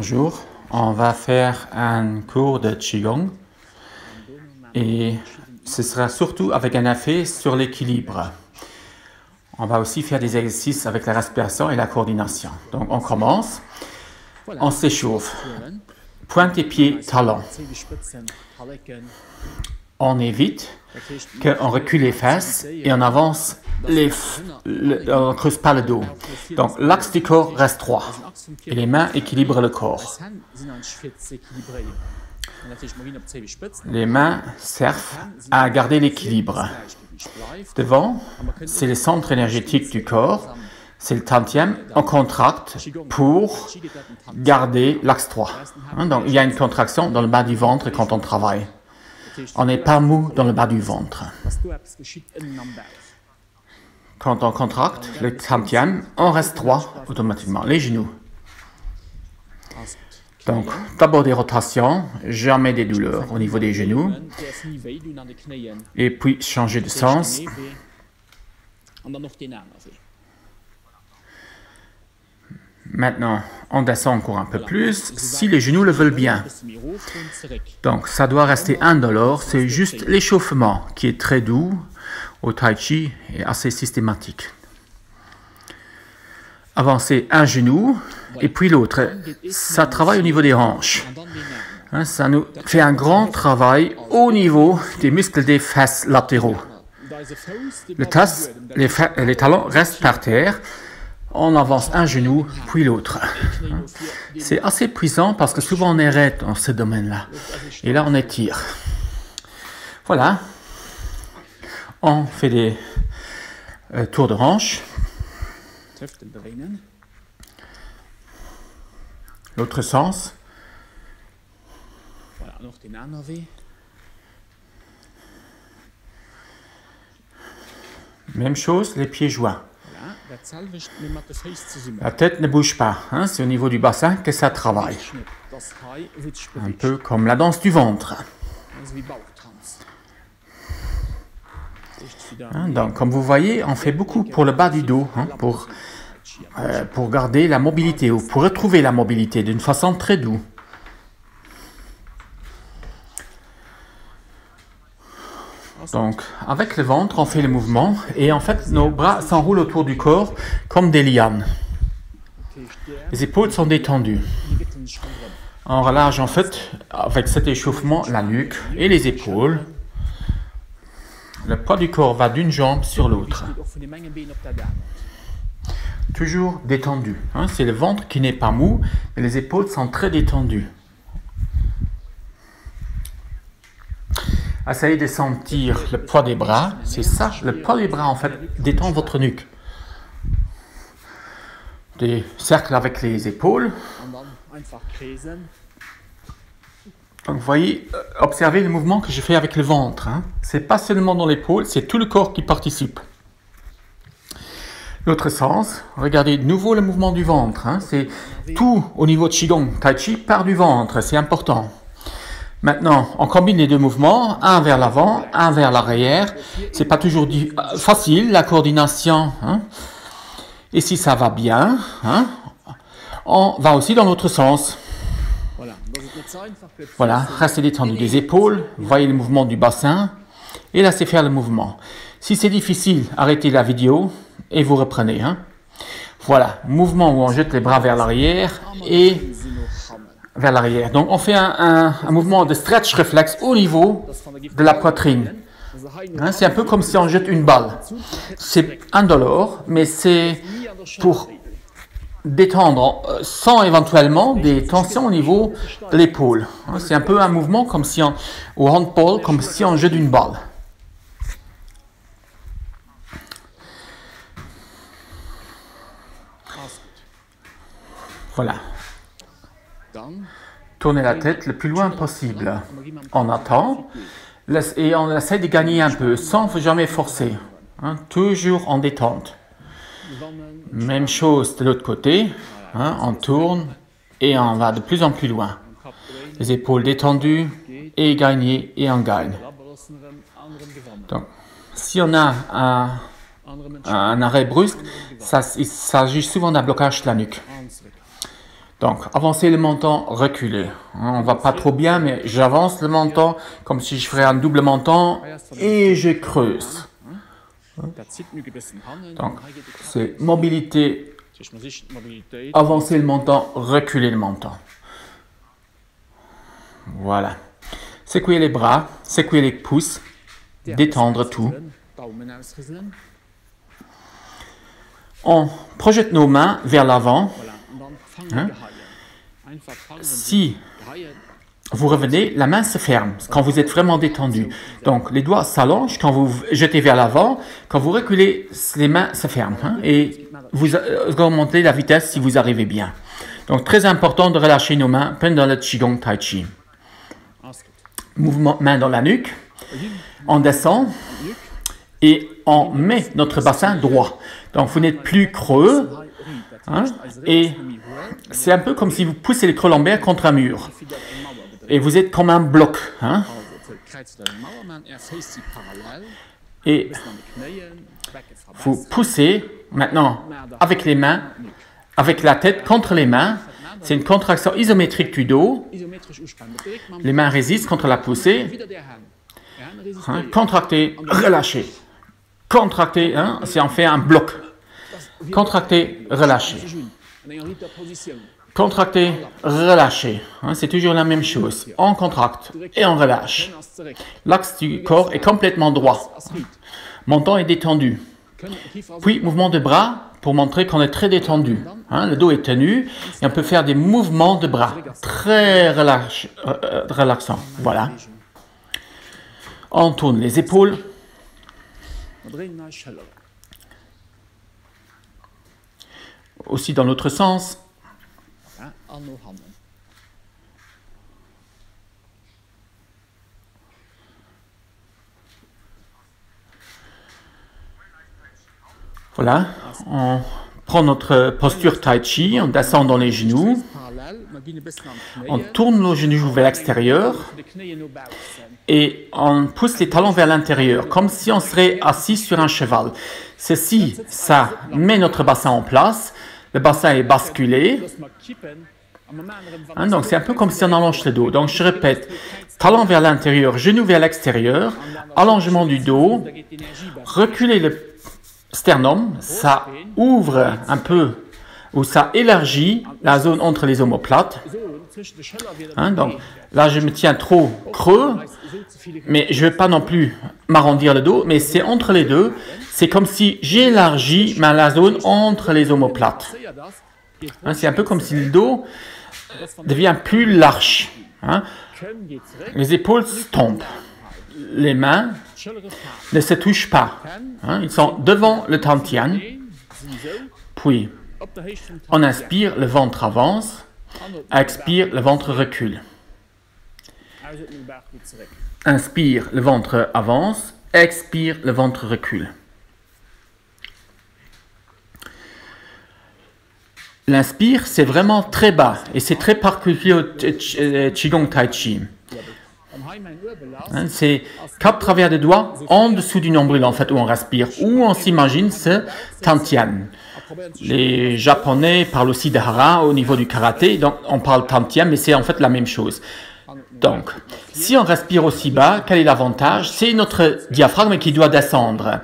Bonjour, on va faire un cours de Qigong et ce sera surtout avec un effet sur l'équilibre. On va aussi faire des exercices avec la respiration et la coordination. Donc on commence, on s'échauffe, pointe et pieds, talons. On évite qu'on recule les fesses et on avance, on ne creuse pas le dos. Donc l'axe du corps reste droit et les mains équilibrent le corps. Les mains servent à garder l'équilibre. Devant, c'est le centre énergétique du corps, c'est le tantième, on contracte pour garder l'axe droit. Donc il y a une contraction dans le bas du ventre quand on travaille. On n'est pas mou dans le bas du ventre. Quand on contracte le tantième, on reste droit automatiquement, les genoux. Donc, d'abord des rotations, jamais des douleurs au niveau des genoux. Et puis, changer de sens. Maintenant, on descend encore un peu plus, si les genoux le veulent bien. Donc, ça doit rester indolore, c'est juste l'échauffement qui est très doux au Tai Chi et assez systématique. Avancer un genou et puis l'autre. Ça travaille au niveau des hanches. Ça nous fait un grand travail au niveau des muscles des fesses latéraux. Les talons restent par terre. On avance un genou, puis l'autre. C'est assez puissant parce que souvent on est raide dans ce domaine-là. Et là, on étire. Voilà. On fait des tours de hanche. L'autre sens. Même chose, les pieds joints. La tête ne bouge pas, c'est au niveau du bassin que ça travaille. Un peu comme la danse du ventre. Donc, comme vous voyez, on fait beaucoup pour le bas du dos, pour garder la mobilité ou pour retrouver la mobilité d'une façon très douce. Donc, avec le ventre, on fait le mouvement et en fait, nos bras s'enroulent autour du corps comme des lianes. Les épaules sont détendues. On relâche en fait, avec cet échauffement, la nuque et les épaules. Le poids du corps va d'une jambe sur l'autre. Toujours détendu. C'est le ventre qui n'est pas mou, mais les épaules sont très détendues. Essayez de sentir le poids des bras. C'est ça, le poids des bras en fait détend votre nuque. Des cercles avec les épaules. Donc vous voyez, observez le mouvement que je fais avec le ventre. C'est pas seulement dans l'épaule, c'est tout le corps qui participe. L'autre sens, regardez de nouveau le mouvement du ventre. C'est tout au niveau de Qigong, Tai Chi part du ventre, c'est important. Maintenant, on combine les deux mouvements, un vers l'avant, un vers l'arrière. C'est pas toujours facile, la coordination. Et si ça va bien, on va aussi dans l'autre sens. Voilà, restez détendu des épaules, voyez le mouvement du bassin et laissez faire le mouvement. Si c'est difficile, arrêtez la vidéo et vous reprenez. Voilà, mouvement où on jette les bras vers l'arrière et vers l'arrière. Donc on fait un mouvement de stretch réflexe au niveau de la poitrine. C'est un peu comme si on jette une balle. C'est indolore, mais c'est pour détendre sans éventuellement des tensions au niveau de l'épaule. C'est un peu un mouvement comme si au handball, comme si on jette une balle. Voilà. Tournez la tête le plus loin possible. On attend et on essaie de gagner un peu sans jamais forcer. Toujours en détente. Même chose de l'autre côté. On tourne et on va de plus en plus loin. Les épaules détendues et gagner et on gagne. Donc, si on a un arrêt brusque, il s'agit souvent d'un blocage de la nuque. Donc, avancer le menton, reculer. On va pas trop bien, mais j'avance le menton comme si je ferais un double menton et je creuse. Donc, c'est mobilité, avancer le menton, reculer le menton. Voilà. Secouer les bras, secouer les pouces, détendre tout. On projette nos mains vers l'avant. Hein? Si vous revenez, la main se ferme quand vous êtes vraiment détendu. Donc, les doigts s'allongent quand vous jetez vers l'avant. Quand vous reculez, les mains se ferment. Hein? Et vous augmentez la vitesse si vous arrivez bien. Donc, très important de relâcher nos mains pendant le Qigong Tai Chi. Mouvement main dans la nuque. On descend et on met notre bassin droit. Donc, vous n'êtes plus creux. Hein? Et c'est un peu comme si vous poussez le creux lombaire contre un mur. Et vous êtes comme un bloc. Hein? Et vous poussez maintenant avec les mains, avec la tête contre les mains. C'est une contraction isométrique du dos. Les mains résistent contre la poussée. Hein? Contractez, relâchez. Contractez, hein? C'est en fait un bloc. Contractez, relâchez. Contracter, relâcher. Hein, c'est toujours la même chose. On contracte et on relâche. L'axe du corps est complètement droit. Menton est détendu. Puis, mouvement de bras pour montrer qu'on est très détendu. Hein, le dos est tenu et on peut faire des mouvements de bras très relaxants. Voilà. On tourne les épaules. Aussi dans l'autre sens. Voilà, on prend notre posture Tai Chi, on descend dans les genoux, on tourne nos genoux vers l'extérieur et on pousse les talons vers l'intérieur, comme si on serait assis sur un cheval. Ceci, ça met notre bassin en place, le bassin est basculé. Hein, donc c'est un peu comme si on allonge le dos. Donc je répète, talons vers l'intérieur, genoux vers l'extérieur, allongement du dos, reculer le sternum, ça ouvre un peu ou ça élargit la zone entre les omoplates. Hein, donc là je me tiens trop creux, mais je ne vais pas non plus m'arrondir le dos, mais c'est entre les deux. C'est comme si j'élargis la zone entre les omoplates. Hein, c'est un peu comme si le dos devient plus large. Hein. Les épaules tombent. Les mains ne se touchent pas. Hein. Ils sont devant le Tantian. Puis, on inspire, le ventre avance. Expire, le ventre recule. Inspire, le ventre avance. Expire, le ventre recule. L'inspire, c'est vraiment très bas et c'est très particulier au Qigong Tai Chi. Hein, c'est 4 travers de doigts en dessous du nombril en fait où on respire, où on s'imagine ce Tantian. Les Japonais parlent aussi de hara au niveau du karaté, donc on parle Tantian, mais c'est en fait la même chose. Donc, si on respire aussi bas, quel est l'avantage? C'est notre diaphragme qui doit descendre.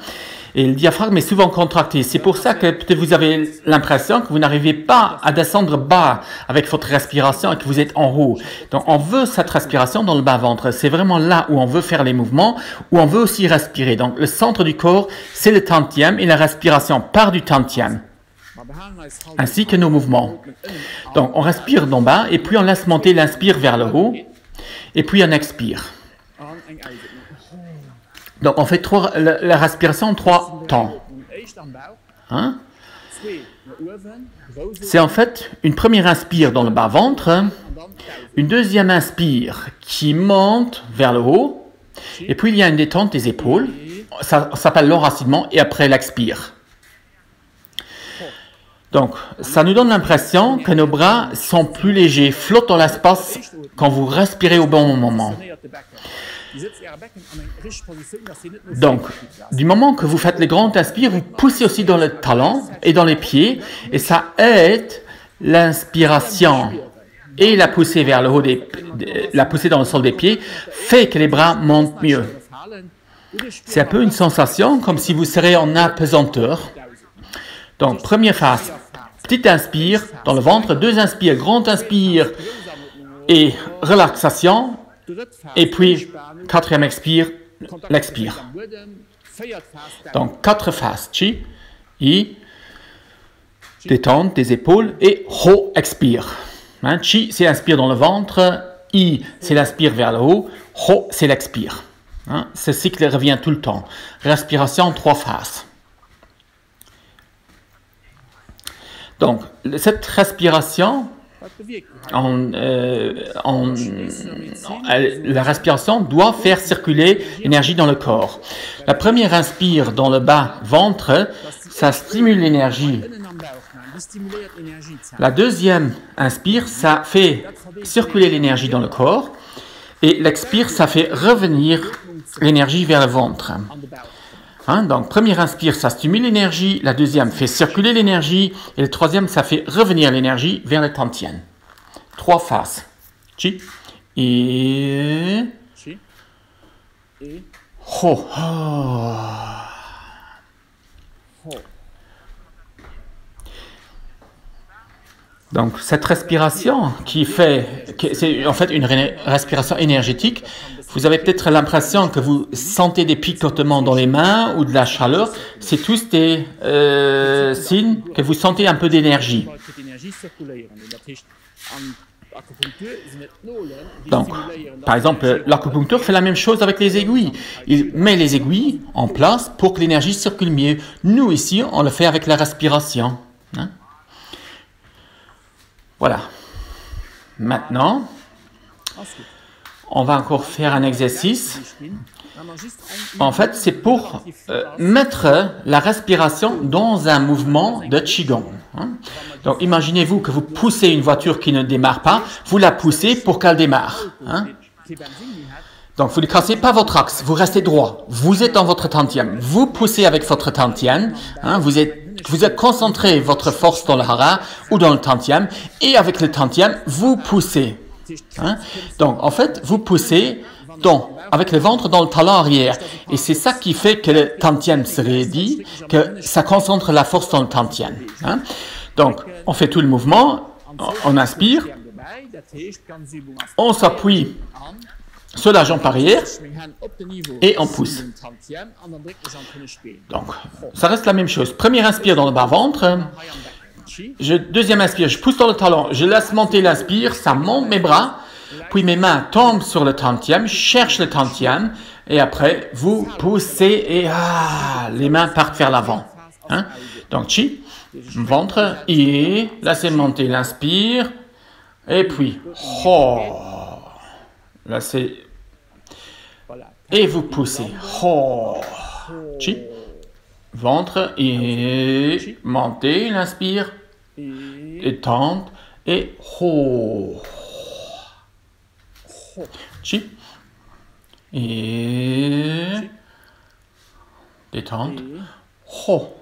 Et le diaphragme est souvent contracté. C'est pour ça que peut-être vous avez l'impression que vous n'arrivez pas à descendre bas avec votre respiration et que vous êtes en haut. Donc, on veut cette respiration dans le bas-ventre. C'est vraiment là où on veut faire les mouvements, où on veut aussi respirer. Donc, le centre du corps, c'est le Tantian et la respiration part du Tantian, ainsi que nos mouvements. Donc, on respire d'en bas et puis on laisse monter l'inspire vers le haut et puis on expire. Donc, on fait la respiration en 3 temps. Hein? C'est en fait une première inspire dans le bas-ventre, une deuxième inspire qui monte vers le haut, et puis il y a une détente des épaules, ça s'appelle l'enracinement, et après l'expire. Donc, ça nous donne l'impression que nos bras sont plus légers, flottent dans l'espace quand vous respirez au bon moment. Donc, du moment que vous faites le grand inspire, vous poussez aussi dans le talon et dans les pieds, et ça aide l'inspiration et la poussée vers le haut la poussée dans le sol des pieds fait que les bras montent mieux. C'est un peu une sensation comme si vous serez en apesanteur. Donc, première phase, petite inspire dans le ventre, deux inspire, grand inspire et relaxation. Et puis, quatrième expire, l'expire. Donc, 4 phases. Chi, I, détente des épaules et Ho, expire. Hein, chi, c'est l'inspire dans le ventre. I, c'est l'inspire vers le haut. Ho, c'est l'expire. Hein, ce cycle revient tout le temps. Respiration, 3 phases. Donc, cette respiration, la respiration doit faire circuler l'énergie dans le corps. La première inspire dans le bas ventre, ça stimule l'énergie. La deuxième inspire, ça fait circuler l'énergie dans le corps. Et l'expire, ça fait revenir l'énergie vers le ventre. Hein, donc, première inspire, ça stimule l'énergie. La deuxième fait circuler l'énergie. Et le troisième, ça fait revenir l'énergie vers le tantien. 3 phases. Chi. Et... Ho. Donc, cette respiration c'est en fait une respiration énergétique. Vous avez peut-être l'impression que vous sentez des picotements dans les mains ou de la chaleur. C'est tous des signes que vous sentez un peu d'énergie. Donc, par exemple, l'acupuncture fait la même chose avec les aiguilles. Il met les aiguilles en place pour que l'énergie circule mieux. Nous, ici, on le fait avec la respiration. Hein? Voilà. Maintenant, on va encore faire un exercice. En fait, c'est pour mettre la respiration dans un mouvement de Qigong. Hein. Donc, imaginez-vous que vous poussez une voiture qui ne démarre pas, vous la poussez pour qu'elle démarre. Hein. Donc, vous ne cassez pas votre axe, vous restez droit. Vous êtes dans votre tantien. Vous poussez avec votre tantien. Hein, vous êtes concentré votre force dans le hara ou dans le tantien. Et avec le tantien, vous poussez. Hein. Donc, en fait, vous poussez avec le ventre dans le talon arrière. Et c'est ça qui fait que le tantien se raidit, que ça concentre la force dans le tantien. Hein. Donc, on fait tout le mouvement, on inspire, on s'appuie sur la jambe arrière et on pousse. Donc, ça reste la même chose. Première inspire dans le bas-ventre. Deuxième inspire, je pousse dans le talon, je laisse monter l'inspire, ça monte mes bras, puis mes mains tombent sur le tantien, cherche le tantien, et après, vous poussez et les mains partent vers l'avant. Hein? Donc, chi, ventre, et laissez monter l'inspire, et puis, ho, laissez, et vous poussez, ho, chi, ventre, et montez l'inspire, détente, et ho, chi, et détente, ho,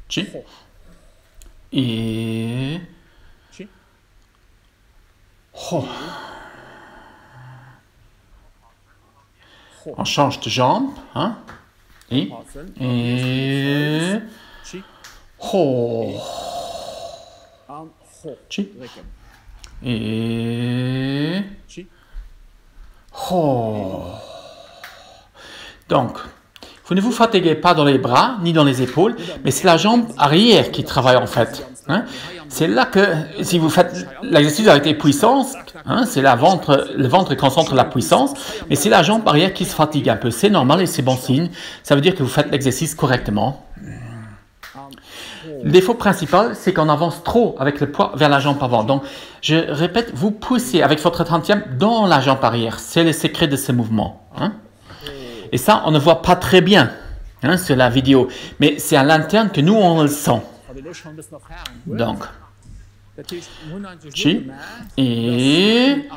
chi, et ho. On change de jambe, hein? Et ho, chi, et ho. Donc, vous ne vous fatiguez pas dans les bras ni dans les épaules, mais c'est la jambe arrière qui travaille en fait. Hein? C'est là que, si vous faites l'exercice avec les puissances, hein, c'est le ventre qui concentre la puissance, mais c'est la jambe arrière qui se fatigue un peu. C'est normal et c'est bon signe. Ça veut dire que vous faites l'exercice correctement. Le défaut principal, c'est qu'on avance trop avec le poids vers la jambe avant. Donc, je répète, vous poussez avec votre tantien dans la jambe arrière. C'est le secret de ce mouvement. Hein? Et ça, on ne voit pas très bien hein, sur la vidéo. Mais c'est à l'interne que nous, on le sent. Donc, chi, et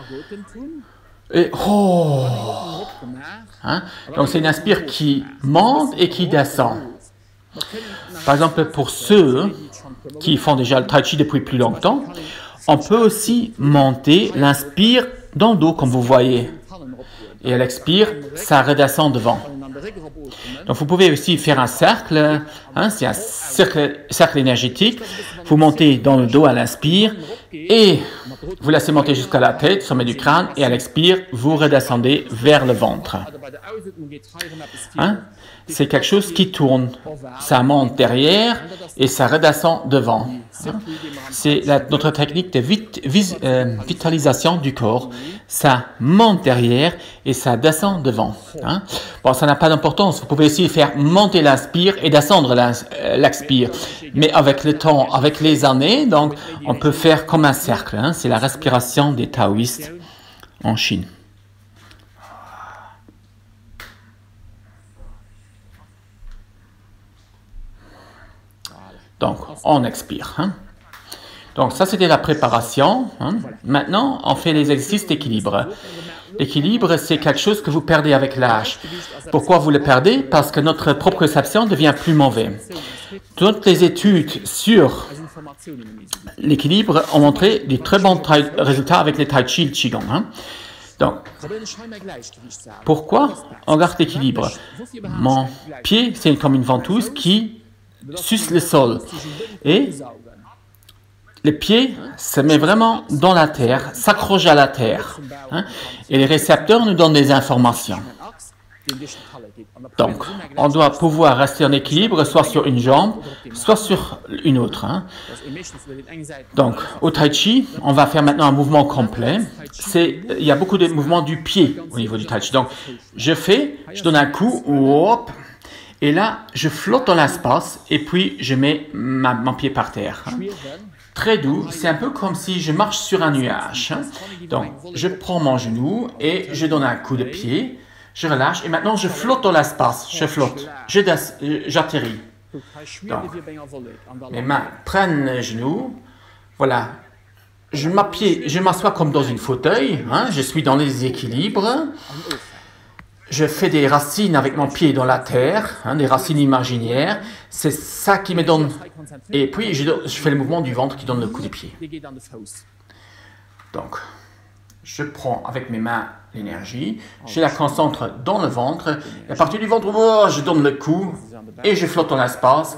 ho. Hein? Donc, c'est une inspire qui monte et qui descend. Par exemple, pour ceux qui font déjà le Tai Chi depuis plus longtemps, on peut aussi monter l'inspire dans le dos, comme vous voyez. Et à l'expire, ça redescend devant. Donc, vous pouvez aussi faire un cercle, hein, c'est un cercle énergétique. Vous montez dans le dos à l'inspire et vous laissez monter jusqu'à la tête, sommet du crâne, et à l'expire, vous redescendez vers le ventre. Hein? C'est quelque chose qui tourne. Ça monte derrière et ça redescend devant. Hein? C'est notre technique de vitalisation du corps. Ça monte derrière et ça descend devant. Hein? Bon, ça n'a pas d'importance. Vous pouvez aussi faire monter l'inspire et descendre l'expire. Mais avec le temps, avec les années, donc, on peut faire comme un cercle. Hein? C'est la respiration des taoïstes en Chine. Donc, on expire. Hein? Donc, ça, c'était la préparation. Hein? Maintenant, on fait les exercices d'équilibre. L'équilibre, c'est quelque chose que vous perdez avec l'âge. Pourquoi vous le perdez? Parce que notre proprioception devient plus mauvaise. Toutes les études sur l'équilibre ont montré des très bons résultats avec les Tai Chi et le Qigong. Hein? Donc, pourquoi on garde l'équilibre? Mon pied, c'est comme une ventouse qui suce le sol. Et le pied se met vraiment dans la terre, s'accroche à la terre. Hein? Et les récepteurs nous donnent des informations. Donc, on doit pouvoir rester en équilibre, soit sur une jambe, soit sur une autre. Hein? Donc, au Tai Chi, on va faire maintenant un mouvement complet. Il y a beaucoup de mouvements du pied au niveau du Tai Chi. Donc, je donne un coup, hop, et là, je flotte dans l'espace et puis je mets mon pied par terre. Hein. Très doux, c'est un peu comme si je marche sur un nuage. Hein. Donc, je prends mon genou et je donne un coup de pied, je relâche et maintenant je flotte dans l'espace. Je flotte, j'atterris. Donc, mes mains prennent le genou. Voilà, je m'assois comme dans une fauteuil. Hein. Je suis dans les équilibres. Je fais des racines avec mon pied dans la terre, hein, des racines imaginaires. C'est ça qui me donne... Et puis, je fais le mouvement du ventre qui donne le coup de pied. Donc, je prends avec mes mains l'énergie, je la concentre dans le ventre. Et à partir du ventre, oh, je donne le coup et je flotte dans l'espace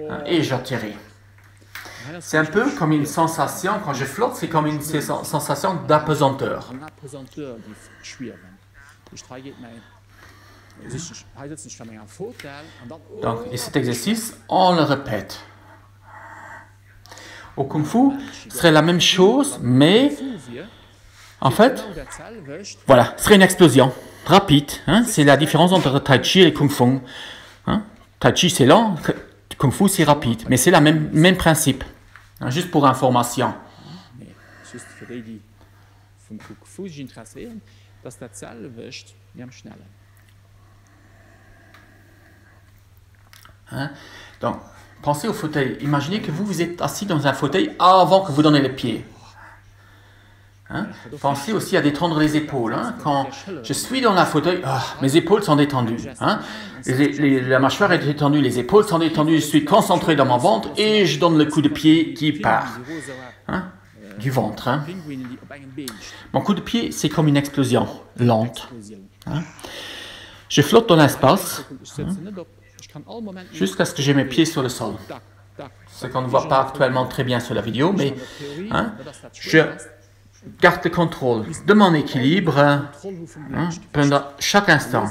hein, et j'atterris. C'est un peu comme une sensation, quand je flotte, c'est comme une sensation d'apesanteur. Donc, et cet exercice, on le répète. Au Kung Fu, ce serait la même chose, mais en fait, voilà, ce serait une explosion rapide. Hein, c'est la différence entre Tai Chi et Kung Fu. Hein, Tai Chi, c'est lent, Kung Fu, c'est rapide, mais c'est le même principe. Hein, juste pour information. Hein? Donc, pensez au fauteuil. Imaginez que vous êtes assis dans un fauteuil avant que vous donnez le pied. Hein? Pensez aussi à détendre les épaules. Hein? Quand je suis dans la fauteuil, mes épaules sont détendues. Hein? La mâchoire est détendue, les épaules sont détendues, je suis concentré dans mon ventre et je donne le coup de pied qui part. Hein? Du ventre. Hein? Mon coup de pied, c'est comme une explosion lente. Hein? Je flotte dans l'espace hein? Jusqu'à ce que j'ai mes pieds sur le sol. Ce qu'on ne voit pas actuellement très bien sur la vidéo, mais hein? Je garde le contrôle de mon équilibre hein? Pendant chaque instant.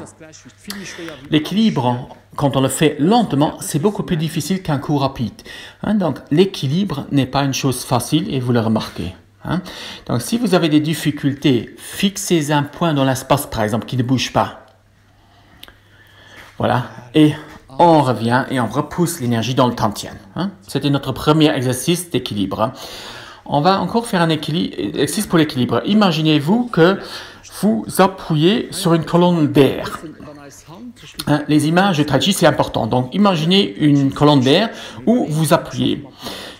L'équilibre, quand on le fait lentement, c'est beaucoup plus difficile qu'un coup rapide. Hein? Donc, l'équilibre n'est pas une chose facile et vous le remarquez. Hein? Donc, si vous avez des difficultés, fixez un point dans l'espace, par exemple, qui ne bouge pas. Voilà. Et on revient et on repousse l'énergie dans le tantien. Hein? C'était notre premier exercice d'équilibre. On va encore faire un exercice pour l'équilibre. Imaginez-vous que vous appuyez sur une colonne d'air. Hein? Les images de Tai Chi, c'est important. Donc, imaginez une colonne d'air où vous appuyez.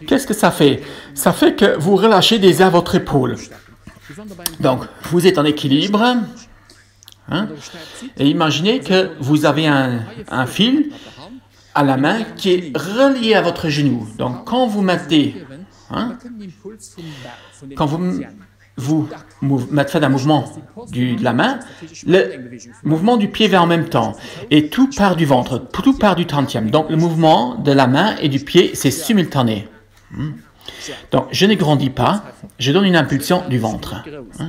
Qu'est-ce que ça fait? Ça fait que vous relâchez des airs à votre épaule. Donc, vous êtes en équilibre. Hein? Et imaginez que vous avez un fil à la main qui est relié à votre genou. Donc, quand vous mettez, quand vous faites un mouvement de la main, le mouvement du pied va en même temps. Et tout part du ventre, tout part du 30e. Donc, le mouvement de la main et du pied, c'est simultané. Donc, je ne grandis pas, je donne une impulsion du ventre.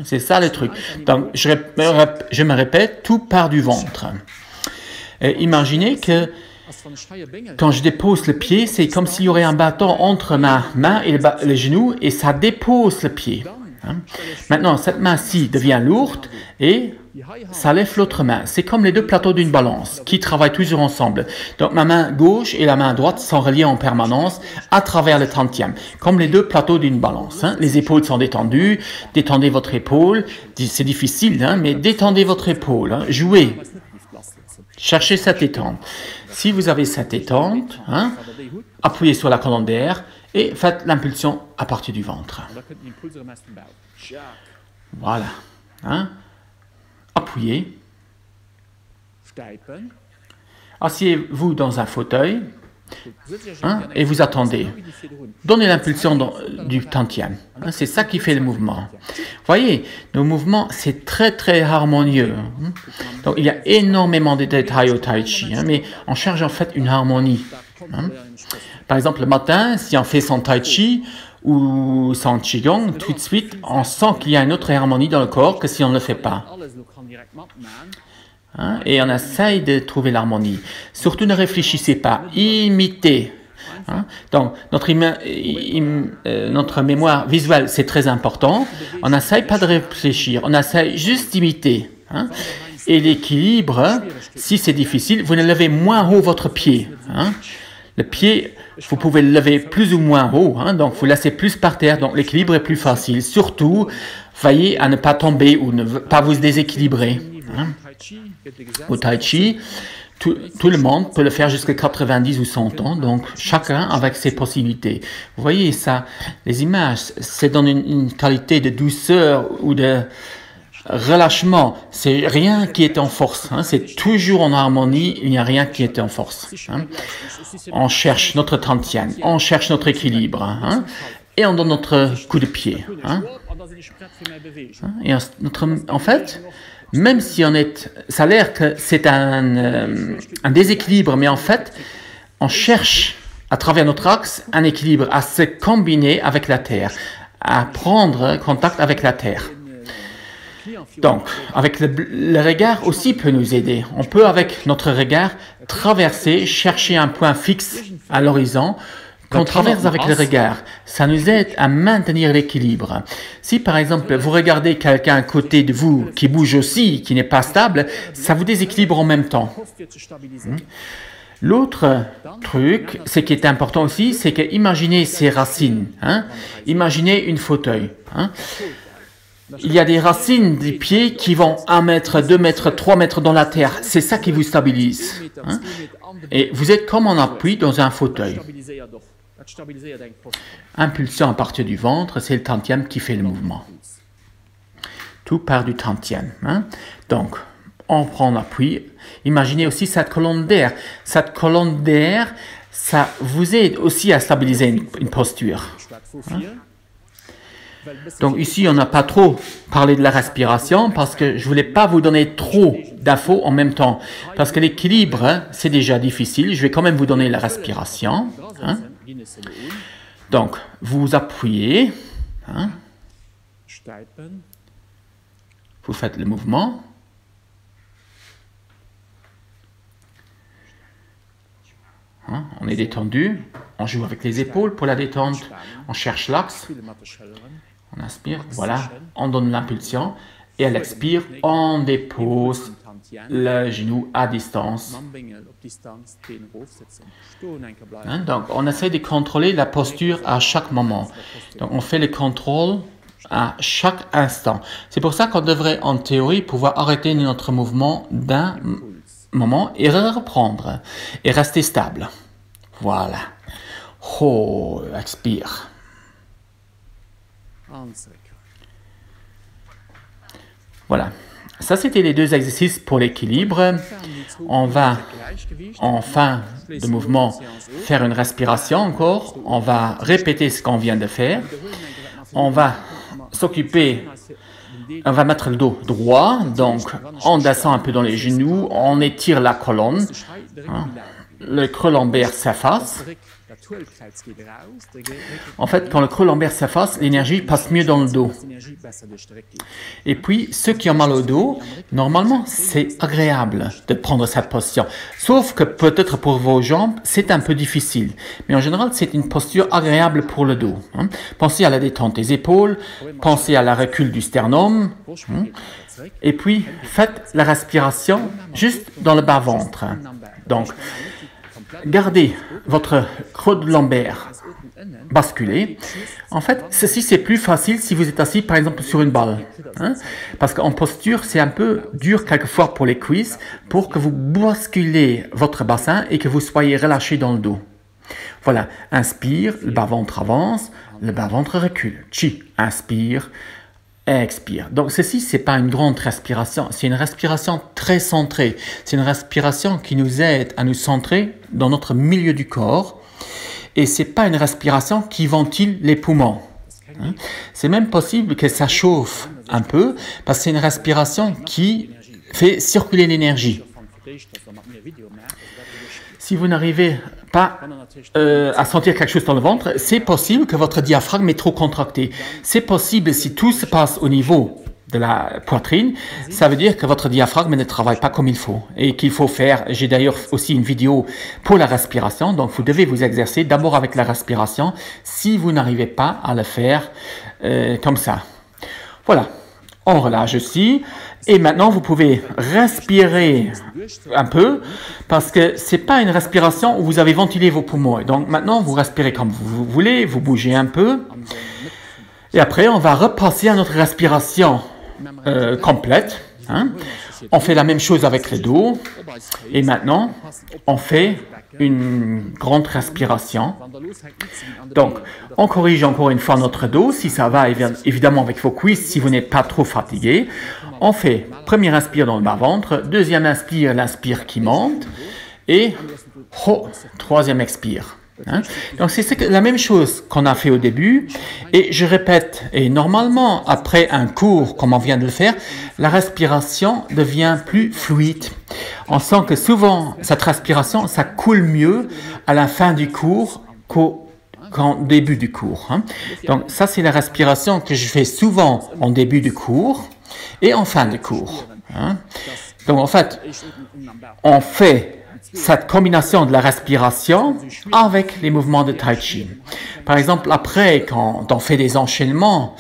C'est ça le truc. Donc, je me répète, tout part du ventre. Et imaginez que quand je dépose le pied, c'est comme s'il y aurait un bâton entre ma main et le genou et ça dépose le pied. Maintenant, cette main-ci devient lourde et ça lève l'autre main. C'est comme les deux plateaux d'une balance qui travaillent toujours ensemble. Donc, ma main gauche et la main droite sont reliées en permanence à travers le 30e, comme les deux plateaux d'une balance. Les épaules sont détendues. Détendez votre épaule. C'est difficile, mais détendez votre épaule. Jouez. Cherchez cette détente. Si vous avez cette détente, appuyez sur la colonne d'air et faites l'impulsion à partir du ventre. Voilà. Appuyez. Asseyez-vous dans un fauteuil et vous attendez. Donnez l'impulsion du 30e. C'est ça qui fait le mouvement. Voyez, nos mouvements, c'est très très harmonieux. Donc, il y a énormément de détails au Tai Chi, mais on cherche en fait une harmonie. Par exemple, le matin, si on fait son Tai Chi ou son Qigong, tout de suite, on sent qu'il y a une autre harmonie dans le corps que si on ne le fait pas. Et on essaye de trouver l'harmonie. Surtout ne réfléchissez pas, imitez. Donc, notre mémoire visuelle, c'est très important. On n'essaye pas de réfléchir, on essaye juste d'imiter. Et l'équilibre, si c'est difficile, vous ne levez moins haut votre pied. Le pied, vous pouvez le lever plus ou moins haut, donc vous laissez plus par terre, donc l'équilibre est plus facile. Surtout, veillez à ne pas tomber ou ne pas vous déséquilibrer. Au Tai Chi, tout le monde peut le faire jusqu'à 90 ou 100 ans, donc chacun avec ses possibilités. Vous voyez ça, les images, c'est dans une qualité de douceur ou de relâchement. C'est rien qui est en force, c'est toujours en harmonie, il n'y a rien qui est en force. On cherche notre 30e, on cherche notre équilibre, et on donne notre coup de pied. Et en fait, même si ça a l'air que c'est un déséquilibre, mais en fait, on cherche à travers notre axe un équilibre, à se combiner avec la Terre, à prendre contact avec la Terre. Donc, avec le regard aussi peut nous aider. On peut, avec notre regard, traverser, chercher un point fixe à l'horizon, qu'on traverse avec le regard. Ça nous aide à maintenir l'équilibre. Si par exemple vous regardez quelqu'un à côté de vous qui bouge aussi, qui n'est pas stable, ça vous déséquilibre en même temps. L'autre truc, ce qui est important aussi, c'est que imaginez ces racines. Imaginez une fauteuil. Il y a des racines des pieds qui vont 1 mètre, 2 mètres, 3 mètres dans la terre. C'est ça qui vous stabilise. Et vous êtes comme en appui dans un fauteuil. Impulsion à partir du ventre, c'est le 30e qui fait le mouvement. Tout part du 30e. Donc, on prend l'appui. Imaginez aussi cette colonne d'air. Cette colonne d'air, ça vous aide aussi à stabiliser une posture. Donc ici, on n'a pas trop parlé de la respiration parce que je ne voulais pas vous donner trop d'infos en même temps. Parce que l'équilibre, c'est déjà difficile. Je vais quand même vous donner la respiration. Donc, vous appuyez. Vous faites le mouvement. On est détendu. On joue avec les épaules pour la détente. On cherche l'axe. On inspire, voilà, on donne l'impulsion et à l'expire, on dépose le genou à distance. Donc, on essaie de contrôler la posture à chaque moment. Donc, on fait le contrôle à chaque instant. C'est pour ça qu'on devrait, en théorie, pouvoir arrêter notre mouvement d'un moment et reprendre et rester stable. Voilà. Oh, expire. Voilà. ça c'était les deux exercices pour l'équilibre. On va, en fin de mouvement, faire une respiration encore. On va répéter ce qu'on vient de faire. On va s'occuper, on va mettre le dos droit, donc on descend un peu dans les genoux, on étire la colonne. Le creux lombaire s'efface. En fait, quand le creux lombaire s'efface, l'énergie passe mieux dans le dos. Et puis, ceux qui ont mal au dos, normalement, c'est agréable de prendre cette posture. Sauf que peut-être pour vos jambes, c'est un peu difficile. Mais en général, c'est une posture agréable pour le dos. Pensez à la détente des épaules, pensez à la recul du sternum. Et puis, faites la respiration juste dans le bas-ventre. Donc, gardez votre creux de lombaire basculé. En fait, ceci c'est plus facile si vous êtes assis par exemple sur une balle. Parce qu'en posture, c'est un peu dur quelquefois pour les cuisses pour que vous basculez votre bassin et que vous soyez relâché dans le dos. Voilà, inspire, le bas-ventre avance, le bas-ventre recule. Chi, inspire, expire. Donc ceci, ce n'est pas une grande respiration, c'est une respiration très centrée. C'est une respiration qui nous aide à nous centrer dans notre milieu du corps. Et ce n'est pas une respiration qui ventile les poumons. C'est même possible que ça chauffe un peu, parce que c'est une respiration qui fait circuler l'énergie. Si vous n'arrivez pas à sentir quelque chose dans le ventre, c'est possible que votre diaphragme est trop contracté. C'est possible si tout se passe au niveau de la poitrine, ça veut dire que votre diaphragme ne travaille pas comme il faut et qu'il faut faire, j'ai d'ailleurs aussi une vidéo pour la respiration, donc vous devez vous exercer d'abord avec la respiration si vous n'arrivez pas à le faire comme ça. Voilà, on relâche aussi et maintenant vous pouvez respirer un peu parce que ce n'est pas une respiration où vous avez ventilé vos poumons. Donc maintenant vous respirez comme vous voulez, vous bougez un peu et après on va repasser à notre respiration complète. On fait la même chose avec le dos et maintenant on fait une grande respiration. Donc on corrige encore une fois notre dos si ça va évidemment avec vos cuisses si vous n'êtes pas trop fatigué. On fait premier inspire dans le bas-ventre, deuxième inspire, l'inspire qui monte et troisième expire. Donc c'est la même chose qu'on a fait au début et je répète, et normalement après un cours comme on vient de le faire, la respiration devient plus fluide. On sent que souvent cette respiration ça coule mieux à la fin du cours qu'au début du cours. Donc ça c'est la respiration que je fais souvent en début du cours et en fin de cours. Donc en fait on fait cette combinaison de la respiration avec les mouvements de Tai Chi. Par exemple, après, quand on fait des enchaînements,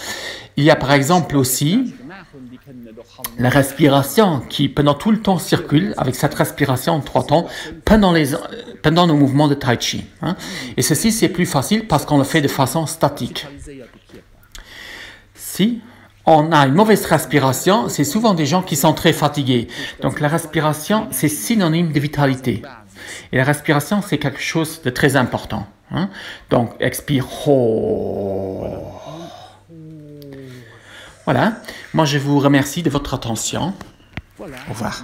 il y a par exemple aussi la respiration qui pendant tout le temps circule avec cette respiration en 3 temps pendant nos mouvements de Tai Chi. Et ceci, c'est plus facile parce qu'on le fait de façon statique. Si on a une mauvaise respiration, c'est souvent des gens qui sont très fatigués. Donc la respiration, c'est synonyme de vitalité. Et la respiration, c'est quelque chose de très important. Donc expire. Voilà. Moi, je vous remercie de votre attention. Au revoir.